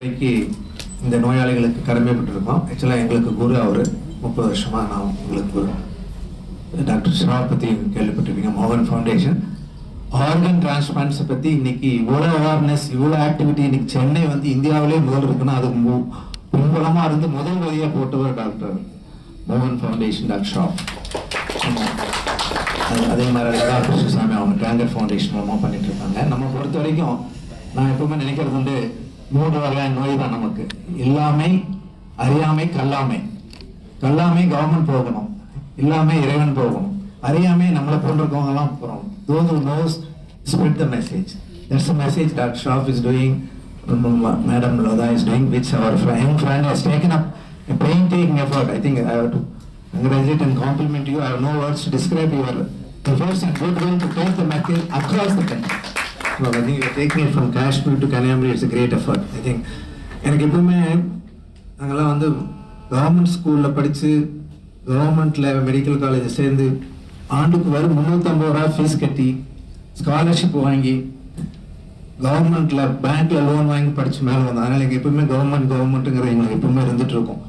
இன்னைக்கு இந்த நோயாளிகளுக்கு கடமைப்பட்டிருக்கோம். ஆக்சுவலாக எங்களுக்கு குரு அவர் 30 வருஷமாக நான் உங்களுக்கு குரு. டாக்டர் ஷாவை பற்றி கேள்விப்பட்டிருக்கீங்க. மோகன் ஃபவுண்டேஷன் ஆர்கன் டிரான்ஸ்பிளான்ட்ஸை பற்றி இன்னைக்கு இவ்வளோ அவேர்னஸ், இவ்வளோ ஆக்டிவிட்டி. இன்னைக்கு சென்னை வந்து இந்தியாவிலே முதல் இருக்குன்னா அது பின்புலமாக இருந்து முதல் வழியாக போட்டவர் டாக்டர் மோகன் ஃபவுண்டேஷன், டாக்டர் ஷா. அதே மாதிரி லதா கிருஷ்ணசாமி அவங்க டேங்கர் ஃபவுண்டேஷன் மூலமாக பண்ணிட்டு இருக்காங்க. நம்ம பொறுத்த வரைக்கும் நான் எப்பவுமே நினைக்கிறது வந்து 3 வகையான நோய் தான் நமக்கு. இல்லாமை, அறியாமை, கல்லாமை. கல்லாமை கவர்மெண்ட் போகணும், இல்லாமை இறைவன் போகணும், அறியாமை நம்மளை போன்றவங்கலாம் போகிறோம். Those who knows spread the message. That's the message that Shroff is doing, Madam Lada is doing, which our young friend has taken up a painstaking effort. I think I have to congratulate and compliment you. I have no words to describe your efforts and goodwill to take the message across the country. Well, I think you're taking it from Kashmir to Kanyakumari. It's a great effort. I think எனக்கு எப்பவுமே நாங்கள்லாம் வந்து government ஸ்கூலில் படித்து கவர்மெண்ட்டில் medical college சேர்ந்து ஆண்டுக்கு வரும் 350 ரூபா ஃபீஸ் கட்டி ஸ்காலர்ஷிப் வாங்கி கவர்மெண்ட்டில் பேங்க்கில் லோன் வாங்கி படித்து மேலே வந்தோம். அதனால் எங்கள் எப்பவுமே கவர்மெண்ட்டுங்கிற எங்களுக்கு எப்பவுமே இருந்துகிட்டு இருக்கோம்.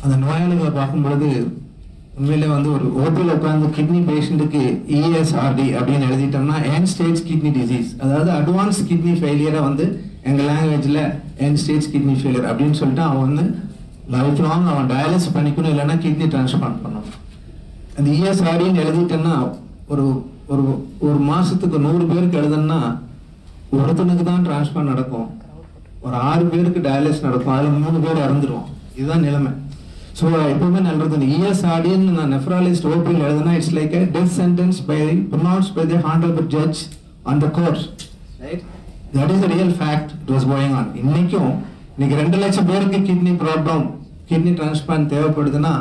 அந்த நோயாளிகளை பார்க்கும்பொழுது உண்மையிலே வந்து ஒரு ஓபியில் உட்காந்து கிட்னி பேஷண்ட்டுக்கு ESRD அப்படின்னு எழுதிட்டோம்னா எண்ட் ஸ்டேஜ் கிட்னி டிசீஸ், அதாவது அட்வான்ஸ் கிட்னி ஃபெயிலியரை வந்து எங்கள் லாங்குவேஜில் எண்ட் ஸ்டேஜ் கிட்னி ஃபெயிலியர் அப்படின்னு சொல்லிட்டு அவன் வந்து லைஃப் லாங் அவன் டயாலிசிஸ் பண்ணிக்கணும், இல்லைன்னா கிட்னி டிரான்ஸ்பிளான்ட் பண்ணணும். அந்த ESRDன்னு எழுதிட்டோம்னா ஒரு ஒரு ஒரு மாதத்துக்கு 100 பேருக்கு எழுதுன்னா ஒருத்தனுக்கு தான் டிரான்ஸ்பிளான்ட் நடக்கும், ஒரு 6 பேருக்கு டயாலிசிஸ் நடக்கும், அதில் 3 பேர் இறந்துருவோம். இதுதான் நிலைமை. ஸோ எப்பவுமே நல்லது இந்த ESRDன்னு நான் நெஃப்ராலஜிஸ்ட் ஓபியில் எழுதுனா it's like a death sentence pronounced by the honorable judge on the court, right? That is the real fact it was going on. இன்னைக்கு 2 லட்சம் பேருக்கு கிட்னி ப்ராப்ளம், கிட்னி டிரான்ஸ்பிளான்ட் தேவைப்படுதுன்னா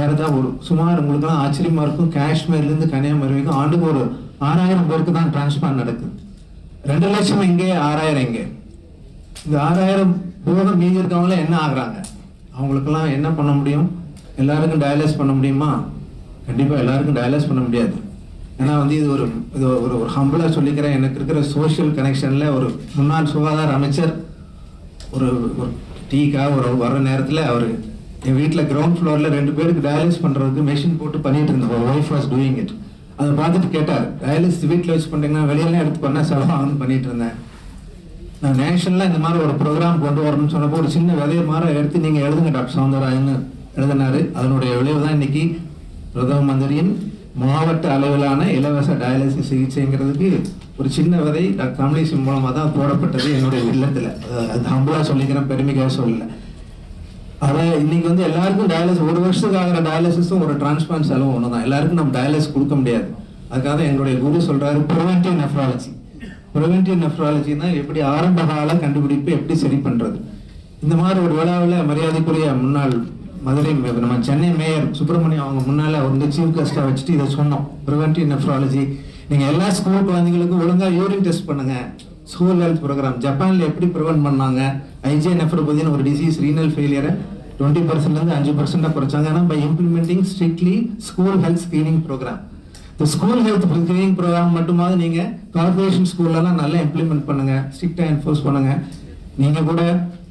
ஏறதான் ஒரு சுமார் உங்களுக்குலாம் ஆச்சரியமா இருக்கும், காஷ்மீர்லேருந்து கன்னியாகுமரி வரைக்கும் ஆண்டுக்கு ஒரு 6000 பேருக்கு தான் டிரான்ஸ்பிளான்ட் நடக்குது. 2 லட்சம் இங்கே, 6000 இங்கே. இந்த 6000 போக மீதி இருக்கவங்கள என்ன ஆகுறாங்க? அவங்களுக்கெல்லாம் என்ன பண்ண முடியும்? எல்லாருக்கும் டயாலிசிஸ் பண்ண முடியுமா? கண்டிப்பாக எல்லாருக்கும் டயாலிசிஸ் பண்ண முடியாது. ஏன்னா வந்து இது ஒரு ஹம்பிளாக சொல்லிக்கிறேன். எனக்கு இருக்கிற சோஷியல் கனெக்ஷனில் ஒரு முன்னாள் சுகாதார அமைச்சர் ஒரு டீக்காக வர நேரத்தில் அவர் என் வீட்டில் கிரவுண்ட் ஃப்ளோரில் 2 பேருக்கு டயாலிசிஸ் பண்ணுறதுக்கு மெஷின் போட்டு பண்ணிட்டு இருந்தேன். ஒரு ஒய்ஃப் வாஸ் டூயிங் இட். அதை பார்த்துட்டு கேட்டார், டயாலிசிஸ் வீட்டில் வச்சு பண்ணுறீங்கன்னா வெளியெல்லாம் எடுத்து பண்ணால் செலவாகுன்னு பண்ணிட்டு இருந்தேன். நான் நேஷனலாக இந்த மாதிரி ஒரு ப்ரோக்ராம் கொண்டு வரணும்னு சொன்னப்போ ஒரு சின்ன விதையை மாதிரி எடுத்து நீங்கள் எழுதுங்க டாக்டர் சவுந்தரராஜன்னு எழுதினார். அதனுடைய விளைவு தான் இன்னைக்கு பிரதம மந்திரியின் மாவட்ட அளவிலான இலவச டயாலிசிஸ் சிகிச்சைங்கிறதுக்கு ஒரு சின்ன விதை டாக்டர் கமலேஷ் மூலமாக தான் போடப்பட்டது என்னுடைய இல்லத்தில். அது ஹம்பிளாக சொல்லிக்கிறேன், பெருமைக்காக சொல்லலை. அதை இன்னைக்கு வந்து எல்லாருக்கும் டயாலிசிஸ், ஒரு வருஷத்துக்கு ஆகிற டயாலிசிஸும் ஒரு டிரான்ஸ்பிளான்ட் செலவும் ஒன்று தான். எல்லாருக்கும் நம்ம டயாலிசிஸ் கொடுக்க முடியாது. அதுக்காக எங்களுடைய குரு சொல்கிறாரு ப்ரிவென்டிவ் நெஃப்ராலஜி. ப்ரிவென்டிவ் நெஃப்ராலஜினா எப்படி ஆரம்ப கால கண்டுபிடிப்பு எப்படி சரி பண்ணுறது. இந்த மாதிரி ஒரு விழாவில் மரியாதைக்குரிய முன்னாள் மதுரை நம்ம சென்னை மேயர் சுப்பிரமணியம் அவங்க முன்னால் வந்து சீஃப் கெஸ்ட்டாக வச்சுட்டு இதை சொன்னோம். ப்ரிவென்டிவ் நெஃப்ராலஜி நீங்கள் எல்லா ஸ்கூல் குழந்தைங்களுக்கும் ஒழுங்காக யூரின் டெஸ்ட் பண்ணுங்கள். ஸ்கூல் ஹெல்த் ப்ரோக்ராம் ஜப்பானில் எப்படி ப்ரிவென்ட் பண்ணாங்க? IgA நெஃப்ரோபதின்னு ஒரு டிசீஸ், ரீனல் ஃபெயிலியரை 20%லேருந்து 5% குறைச்சாங்க. ஆனால் by implementing strictly school health screening program. இந்த ஸ்கூல் ஹெல்த் ஸ்க்ரீனிங் ப்ரோக்ராம் மட்டுமாவது நீங்கள் கார்பரேஷன் ஸ்கூல்லலாம் நல்லா இம்ப்ளிமெண்ட் பண்ணுங்கள், ஸ்ட்ரிக்டாக என்ஃபோர்ஸ் பண்ணுங்கள். நீங்கள் கூட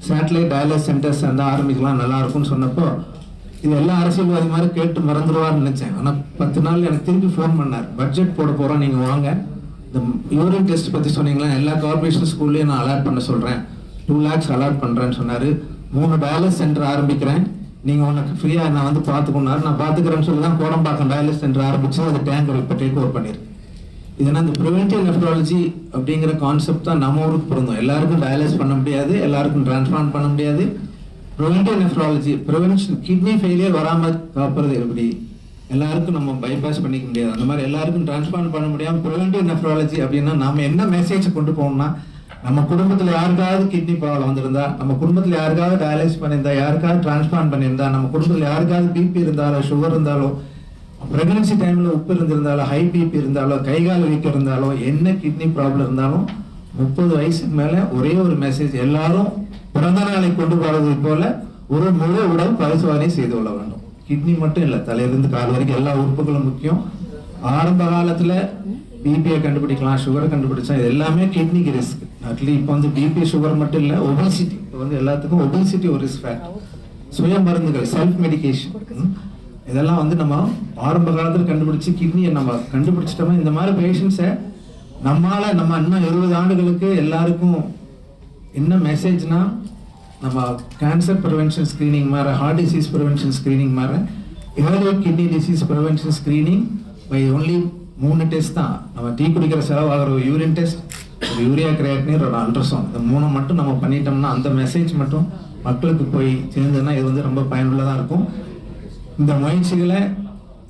சேட்டலைட் டயாலிசிஸ் சென்டர்ஸ் அந்த ஆரம்பிக்கலாம், நல்லா இருக்கும்னு சொன்னப்போ இது எல்லா அரசியல்வாதி மாதிரி கேட்டு மறந்துடுவார்னு நினச்சேன். ஆனால் 10 நாள் எனக்கு திருப்பி ஃபோன் பண்ணார், பட்ஜெட் போட போகிறோம், நீங்கள் வாங்க. இந்த யூரின் டெஸ்ட் பற்றி சொன்னீங்களா, எல்லா கார்பரேஷன் ஸ்கூல்லையும் நான் அலாட் பண்ண சொல்கிறேன், 2 lakhs அலாட் பண்ணுறேன்னு சொன்னார். 3 டயாலிசிஸ் சென்டர் ஆரம்பிக்கிறேன், நீங்கள் உனக்கு ஃப்ரீயாக நான் வந்து பார்த்துக்கொண்டாரு. நான் பார்த்துக்கிறேன்னு சொல்லி தான் கோடம்பாக்கம் டயாலிசிஸ் சென்டர் ஆரம்பித்து அது டேங்கர் இப்போ டேக் ஓவர் பண்ணியிருக்கு. இதனால் இந்த ப்ரிவென்டிவ் நெஃப்ராலஜி அப்படிங்கிற கான்செப்ட் தான் நம்ம ஊருக்கு பொருந்தும். எல்லாருக்கும் டயாலிசிஸ் பண்ண முடியாது, எல்லாருக்கும் டிரான்ஸ்பிளான்ட் பண்ண முடியாது. Preventive nephrology prevention, kidney failure வராமல் காப்புறது எப்படி, எல்லாருக்கும் நம்ம பைபாஸ் பண்ணிக்க முடியாது. அந்த மாதிரி எல்லாருக்கும் டிரான்ஸ்பிளான்ட் பண்ண முடியாமல் ப்ரிவென்டிவ் நெஃப்ராலஜி அப்படின்னா நம்ம என்ன மெசேஜ் கொண்டு போகணும்னா, நம்ம குடும்பத்தில் யாருக்காவது கிட்னி ப்ராப்ளம் வந்திருந்தா, நம்ம குடும்பத்தில் யாருக்காவது டயாலிசிஸ் பண்ணியிருந்தா, யாருக்காவது டிரான்ஸ்பிளான்ட் பண்ணியிருந்தா, நம்ம குடும்பத்தில் யாருக்காவது பிபி இருந்தாலோ, சுகர் இருந்தாலோ, ப்ரெக்னன்சி டைமில் உப்பு இருந்திருந்தாலோ, ஹை பிபி இருந்தாலோ, கைகால் வீக்கம் இருந்தாலோ, என்ன கிட்னி ப்ராப்ளம் இருந்தாலும் 30 வயசுக்கு மேலே ஒரே ஒரு மெசேஜ், எல்லாரும் பிறந்த நாளை கொண்டு போகிறது போல ஒரு முழு உடல் பரிசோதனை செய்து கொள்ள வேண்டும். கிட்னி மட்டும் இல்லை, தலையிலிருந்து கால் வரைக்கும் எல்லா உறுப்புகளும் முக்கியம். ஆரம்ப காலத்தில் பிபியை கண்டுபிடிக்கலாம், சுகரை கண்டுபிடிச்சா இது எல்லாமே கிட்னிக்கு ரிஸ்க். அட்லீஸ்ட் இப்போ வந்து பிபி சுகர் மட்டும் இல்லை, ஒபேசிட்டி வந்து எல்லாத்துக்கும் ஒபிசிட்டி ஒரு ரிஸ்க் ஃபேக்டர். சுய மருந்துகள், செல்ஃப் மெடிகேஷன், இதெல்லாம் வந்து நம்ம ஆரம்ப காலத்தில் கண்டுபிடிச்சி கிட்னியை நம்ம கண்டுபிடிச்சிட்டோம்னா இந்த மாதிரி பேஷண்ட்ஸை நம்ம இன்னும் 20 ஆண்டுகளுக்கு எல்லாருக்கும் என்ன மெசேஜ்னா, நம்ம கேன்சர் ப்ரிவென்ஷன் ஸ்க்ரீனிங் மாதிரி, ஹார்ட் டிசீஸ் ப்ரிவென்ஷன் ஸ்க்ரீனிங் மாதிரி, early kidney disease prevention screening by only 3 test தான். நம்ம டீ குடிக்கிற செலவாகிற ஒரு யூரின் டெஸ்ட், ஒரு யூரியா கிரியேட்டினின், ஒரு அல்ட்ராசவுண்ட், இந்த 3 மட்டும் நம்ம பண்ணிட்டோம்னா அந்த மெசேஜ் மட்டும் மக்களுக்கு போய் சேர்ந்ததுன்னா இது வந்து ரொம்ப பயனுள்ளதாக இருக்கும். இந்த முயற்சிகளை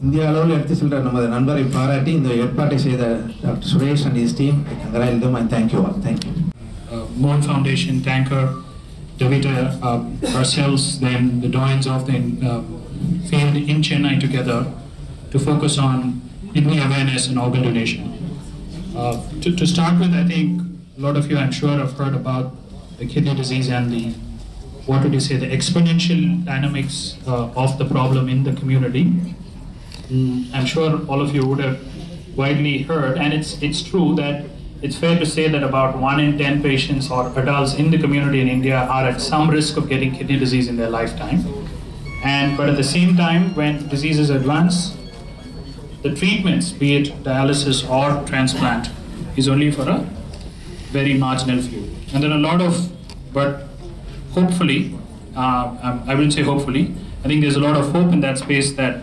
இந்திய அளவில் எடுத்து செல்ற நமது நண்பரை பாராட்டி இந்த ஏற்பாட்டை செய்த doctor Suresh and his team, I congratulate them and thank you all. Thank you. Moon Foundation, Tanker, Davita, ourselves, then the doyens of the field in Chennai together to focus on kidney awareness and organ donation. To start with, I think a lot of you, I'm sure, have heard about the kidney disease and the, what would you say, the exponential dynamics of the problem in the community. I'm sure all of you would have widely heard, and it's true that it's fair to say that about 1 in 10 patients or adults in the community in India are at some risk of getting kidney disease in their lifetime. But at the same time, when diseases advance, the treatments, be it dialysis or transplant, is only for a very marginal few. And there are a lot of, but hopefully, I wouldn't say hopefully, I think there's a lot of hope in that space that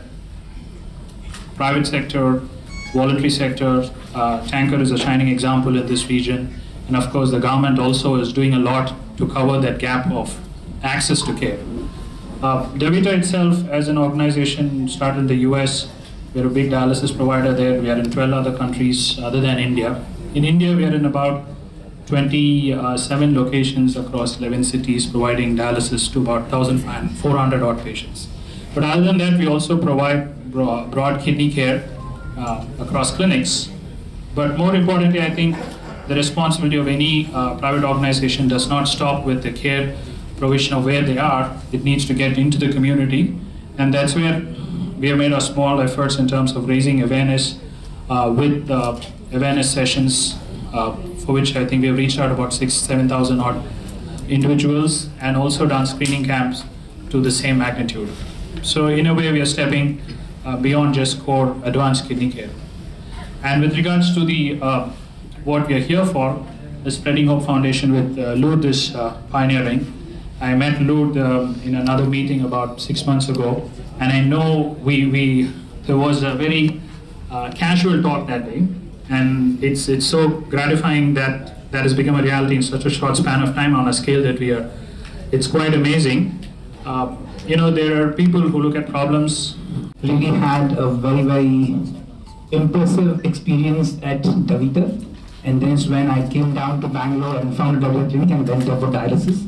private sector, voluntary sector, Tanker is a shining example in this region, and of course the government also is doing a lot to cover that gap of access to care. Davita itself as an organization started in the US. We're a big dialysis provider there. We are in 12 other countries other than India. In India we are in about 27 locations across 11 cities providing dialysis to about 1,400 odd patients. But other than that, we also provide broad kidney care across clinics. But more importantly, I think the responsibility of any private organization does not stop with the care provision of where they are. It needs to get into the community, and that's where we have made our small efforts in terms of raising awareness with awareness sessions, for which I think we have reached out about 7,000 odd individuals, and also done screening camps to the same magnitude. So in a way, we are stepping beyond just core advanced kidney care. And with regards to the what we are here for, the Spreading Hope Foundation with Lourd is pioneering. I met Lourd in another meeting about 6 months ago, and I know there was a very casual talk that day, and it's so gratifying that that has become a reality in such a short span of time on a scale that it's quite amazing. There are people who look at problems. Really had a very, very impressive experience at Davita, and then when I came down to Bangalore and found a Davita clinic and went there for dialysis.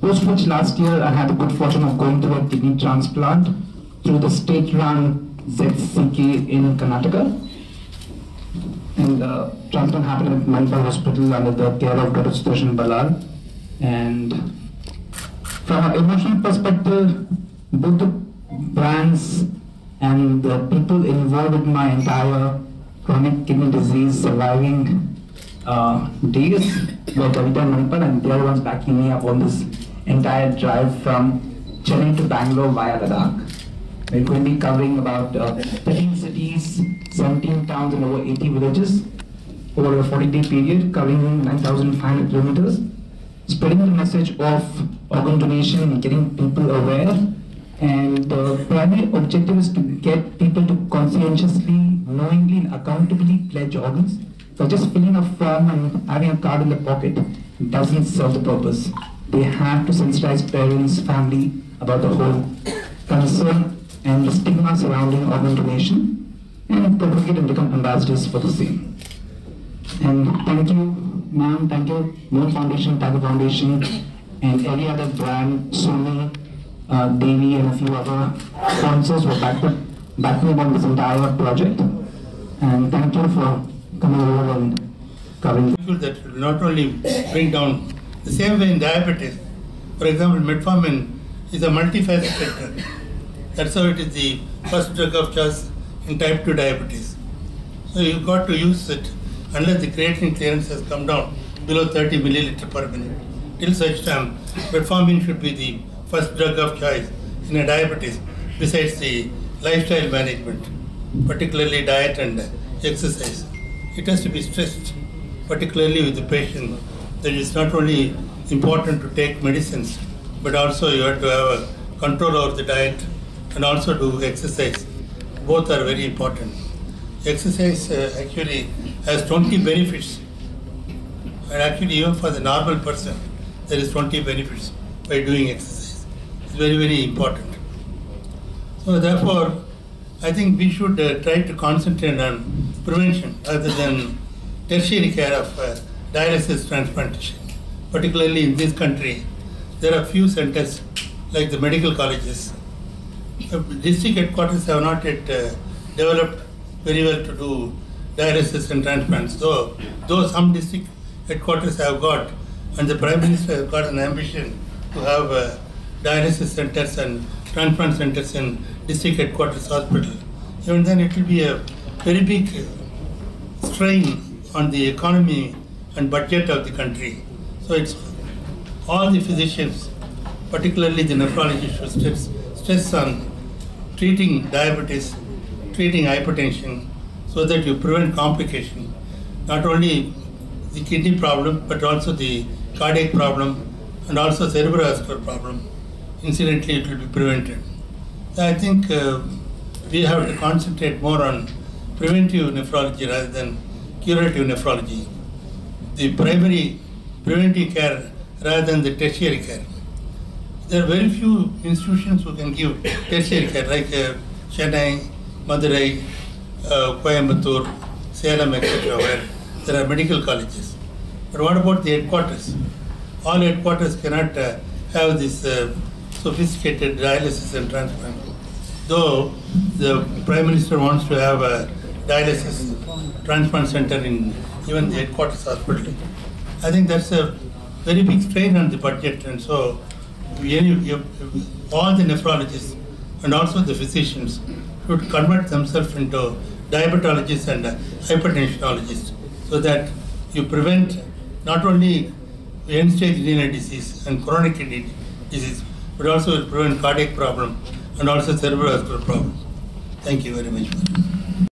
Post which last year I had the good fortune of going to a kidney transplant through the state-run ZCK in Karnataka, and the transplant happened at Manipal Hospital under the care of Dr. Sudarshan Balal. And from an emotional perspective, both the brands and the people involved in my entire chronic kidney disease surviving days were Davita and Manipal, and they are the ones backing me up on this entire drive from Chennai to Bangalore via Ladakh. We're going to be covering about 13 cities, 17 towns and over 80 villages over a 40-day period, covering 9,500 kilometers, spreading the message of organ donation and getting people aware. And the primary objective is to get people to conscientiously, knowingly and accountably pledge organs. So just filling a form and having a card in the pocket doesn't serve the purpose. They have to sensitize parents, family about the whole concern and the stigma surrounding organ donation, and propagate and become ambassadors for the same. And thank you, ma'am, thank you, Moon Foundation, Tiger Foundation, and every other brand, Sony, Devi, and a few other sponsors were backing up on this entire project. And thank you for coming over and covering. That will not only bring down the same way in diabetes. For example, metformin is a multifaceted drug. That's how it is the first drug of choice in type 2 diabetes. So you've got to use it unless the creatinine clearance has come down below 30 milliliter per minute. till such time, metformin should be the first drug of choice in a diabetes, besides the lifestyle management, particularly diet and exercise. It has to be stressed, particularly with the patient, that it's not only important to take medicines, but also you have to have a control over the diet and also do exercise. Both are very important. Exercise actually has 20 benefits, and actually even for the normal person, there is 20 benefits by doing exercise. It's very, very important. So therefore, I think we should try to concentrate on prevention rather than tertiary care of dialysis transplantation. Particularly in this country, there are few centers like the medical colleges. District headquarters have not yet developed very well to do dialysis and transplants. Though some district headquarters have got, and the Prime Minister has got an ambition to have dialysis centers and transplant centers in district headquarters hospital. Even then it will be a very big strain on the economy and budget of the country. So it's all the physicians, particularly the nephrologists, should stress on treating diabetes, treating hypertension, so that you prevent complication, not only the kidney problem, but also the cardiac problem and also cerebrovascular problem. Incidentally, it will be prevented. I think we have to concentrate more on preventive nephrology rather than curative nephrology. The primary preventive care rather than the tertiary care. There are very few institutions who can give tertiary care, like Chennai, Madurai, Coimbatore, Salem, etc., where there are medical colleges. But what about the headquarters? All headquarters cannot have this sophisticated dialysis and transplant. Though the Prime Minister wants to have a dialysis transplant center in even the headquarters hospital, I think that's a very big strain on the budget, and so all the nephrologists and also the physicians should convert themselves into diabetologists and hypertensionologists, so that you prevent not only end-stage renal disease and chronic kidney disease, but also prevent cardiac problem and also cerebrovascular problem. Thank you very much.